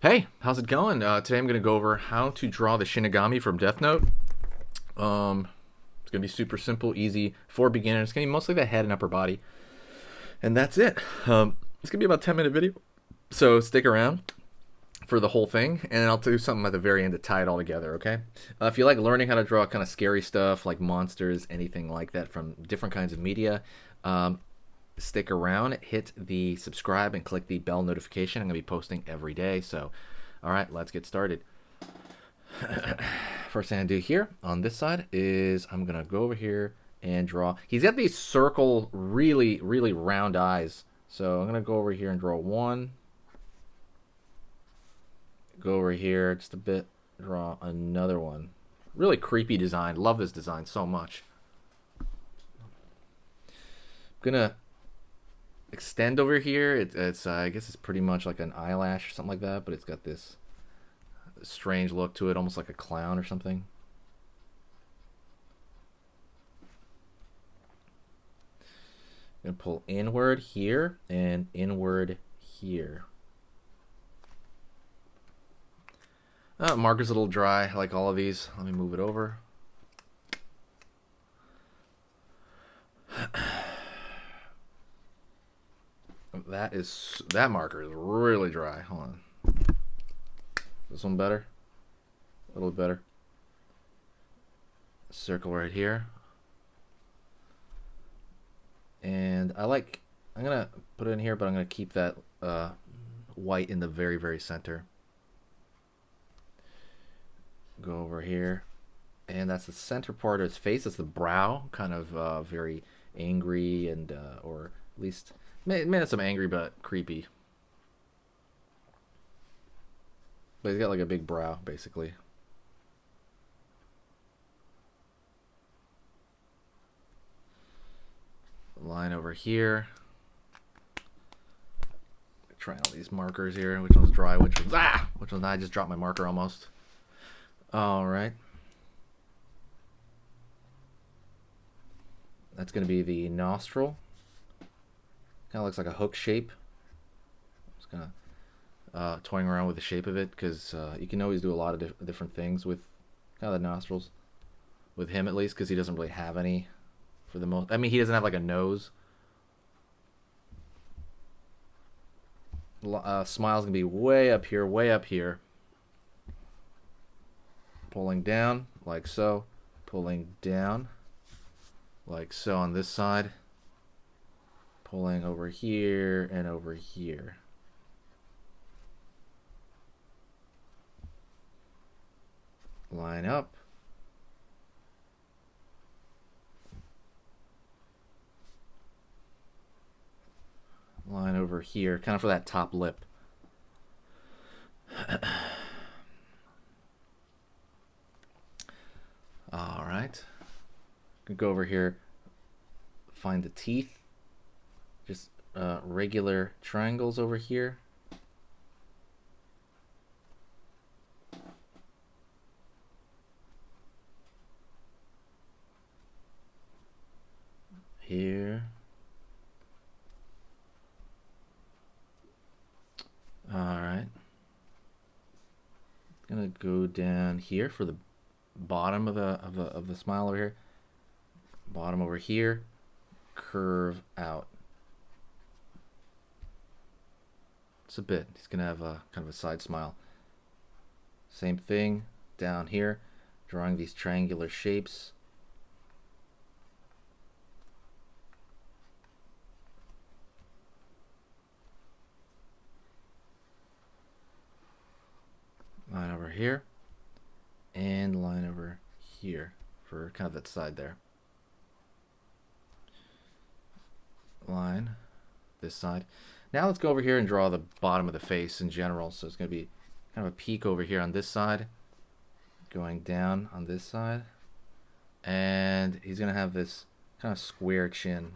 Hey, how's it going? Today I'm going to go over how to draw the Shinigami from Death Note. It's going to be super simple, easy for beginners. It's going to be mostly the head and upper body. And that's it. It's going to be about a 10-minute video. So stick around for the whole thing, and I'll do something at the very end to tie it all together, okay? If you like learning how to draw kind of scary stuff like monsters, anything like that from different kinds of media, stick around, hit the subscribe, and click the bell notification. I'm going to be posting every day. So, all right, let's get started. First thing I do here on this side is I'm going to go over here and draw. He's got these circle, really, really round eyes. So I'm going to go over here and draw one. Go over here just a bit, draw another one. Really creepy design. Love this design so much. I'm going to extend over here. It's I guess it's pretty much like an eyelash or something like that, but it's got this strange look to it, almost like a clown or something. I'm gonna pull inward here and inward here. Marker's a little dry, like all of these. Let me move it over. That marker is really dry. Hold on. This one better? A little better. Circle right here. And I'm gonna put it in here, but I'm gonna keep that white in the very, very center. Go over here. And that's the center part of his face. That's the brow, kind of very angry and, or at least, made some angry but creepy. But he's got like a big brow, basically. Line over here. Trying all these markers here. Which one's dry? Which one's Which one's not? I just dropped my marker almost. All right. That's going to be the nostril. Kind of looks like a hook shape. Just kind of toying around with the shape of it because you can always do a lot of different things with kind of the nostrils. With him at least, because he doesn't really have any for the most. I mean, he doesn't have like a nose. Smile's going to be way up here, way up here. Pulling down like so, pulling down like so on this side, pulling over here and over here. Line up. Line over here, kind of for that top lip. All right. Go over here, find the teeth. Just regular triangles over here. Here. All right. Gonna go down here for the bottom of the smile over here. Bottom over here. Curve out. It's a bit. He's gonna have a kind of a side smile. Same thing down here. Drawing these triangular shapes. Line over here and line over here for kind of that side there. Line this side. Now let's go over here and draw the bottom of the face in general. So it's going to be kind of a peak over here on this side, going down on this side, and he's going to have this kind of square chin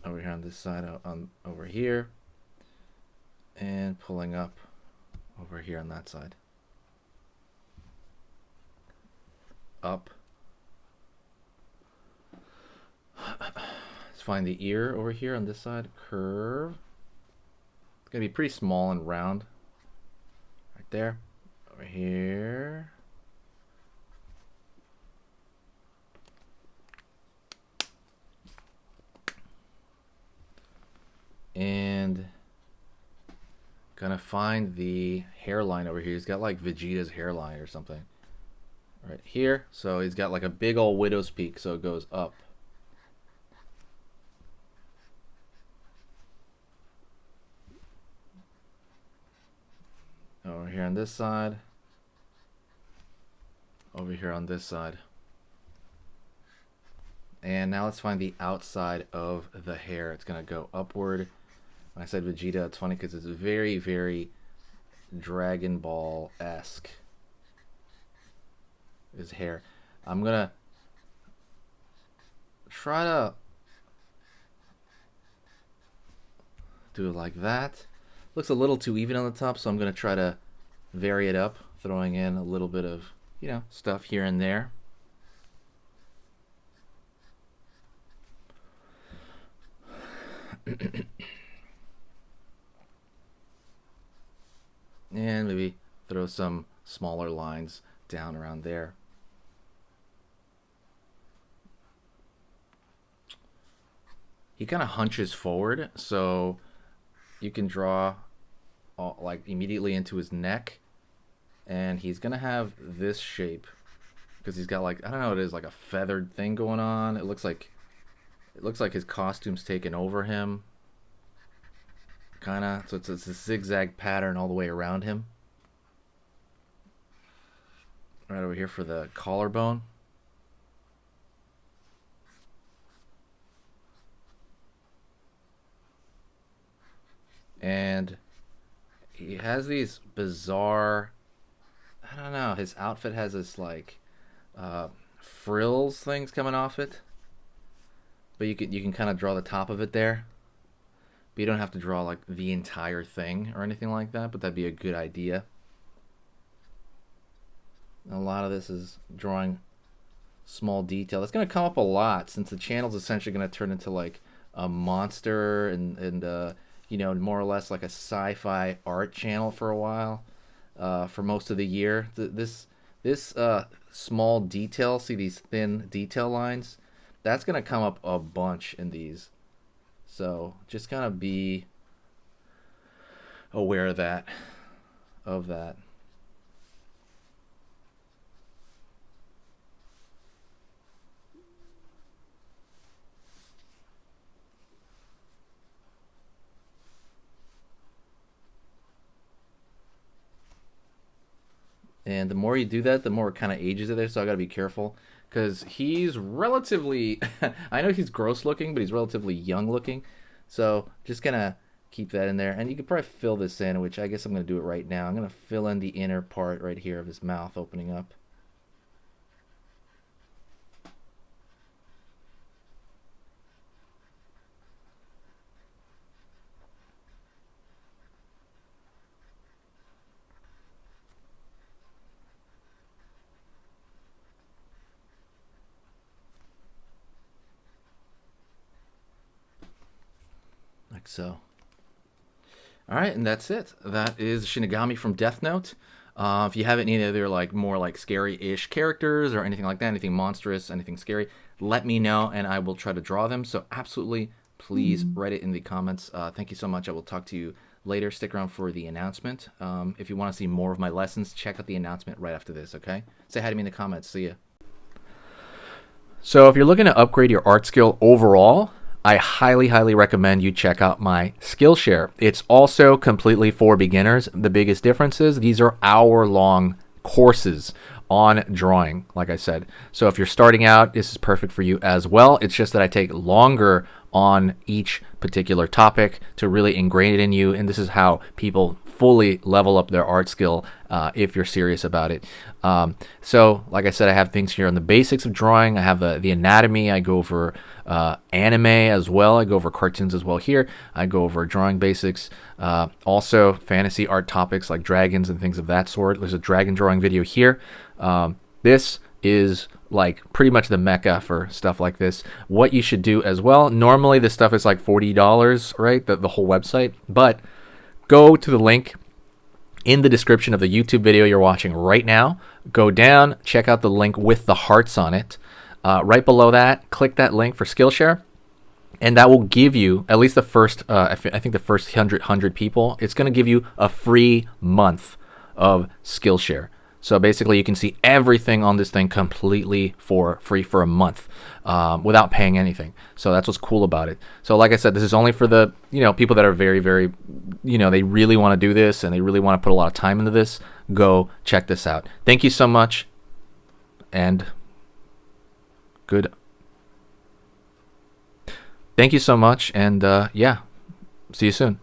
over here on this side, over here. And pulling up over here on that side. Up. Let's find the ear over here on this side. Curve. It's going to be pretty small and round. Right there. Over here. And gonna find the hairline over here. He's got like Vegeta's hairline or something right here. So he's got like a big old widow's peak, so it goes up. Over here on this side. Over here on this side. And now let's find the outside of the hair. It's gonna go upward. When I said Vegeta, it's funny because it's very, very Dragon Ball-esque. His hair. I'm gonna try to do it like that. Looks a little too even on the top, so I'm gonna try to vary it up, throwing in a little bit of, you know, stuff here and there. And maybe throw some smaller lines down around there. He kind of hunches forward, so you can draw like immediately into his neck, and he's gonna have this shape because he's got like, I don't know what it is, like a feathered thing going on. It looks like his costume's taken over him. Kinda, so it's a zigzag pattern all the way around him. Right over here for the collarbone. And he has these bizarre, I don't know, his outfit has this like frills things coming off it. But you can kind of draw the top of it there. But you don't have to draw like the entire thing or anything like that, but that'd be a good idea. A lot of this is drawing small detail. That's going to come up a lot since the channel's essentially going to turn into like a monster and you know, more or less like a sci-fi art channel for a while, for most of the year. This small detail, see these thin detail lines? That's going to come up a bunch in these. So just kind of be aware of that. And the more you do that, the more it kind of ages it there, so I got to be careful. Because he's relatively, I know he's gross looking, but he's relatively young looking. So just gonna keep that in there. And you could probably fill this in, which I guess I'm going to do it right now. I'm going to fill in the inner part right here of his mouth opening up. Like so. Alright, and that's it. That is Shinigami from Death Note. If you have any other like more like scary-ish characters or anything like that, anything monstrous, anything scary, let me know and I will try to draw them. So absolutely, please write it in the comments. Thank you so much. I will talk to you later. Stick around for the announcement. If you want to see more of my lessons, check out the announcement right after this, okay? Say hi to me in the comments. See ya. So if you're looking to upgrade your art skill overall, I highly, highly recommend you check out my Skillshare. It's also completely for beginners. The biggest difference is these are hour-long courses on drawing, like I said. So if you're starting out, this is perfect for you as well. It's just that I take longer on each particular topic to really ingrain it in you, and this is how people fully level up their art skill if you're serious about it. So like I said, I have things here on the basics of drawing. I have the anatomy. I go over anime as well. I go over cartoons as well here. I go over drawing basics. Also fantasy art topics like dragons and things of that sort. There's a dragon drawing video here. This is like pretty much the mecca for stuff like this. What you should do as well, normally this stuff is like $40, right? The whole website, but go to the link in the description of the YouTube video you're watching right now. Go down, check out the link with the hearts on it. Right below that, click that link for Skillshare, and that will give you at least the first, I think the first 100 people, it's going to give you a free month of Skillshare. So basically, you can see everything on this thing completely for free for a month without paying anything. So that's what's cool about it. So like I said, this is only for the people that are very, very, they really want to do this and they really want to put a lot of time into this. Go check this out. Thank you so much, and good. Thank you so much, and yeah, see you soon.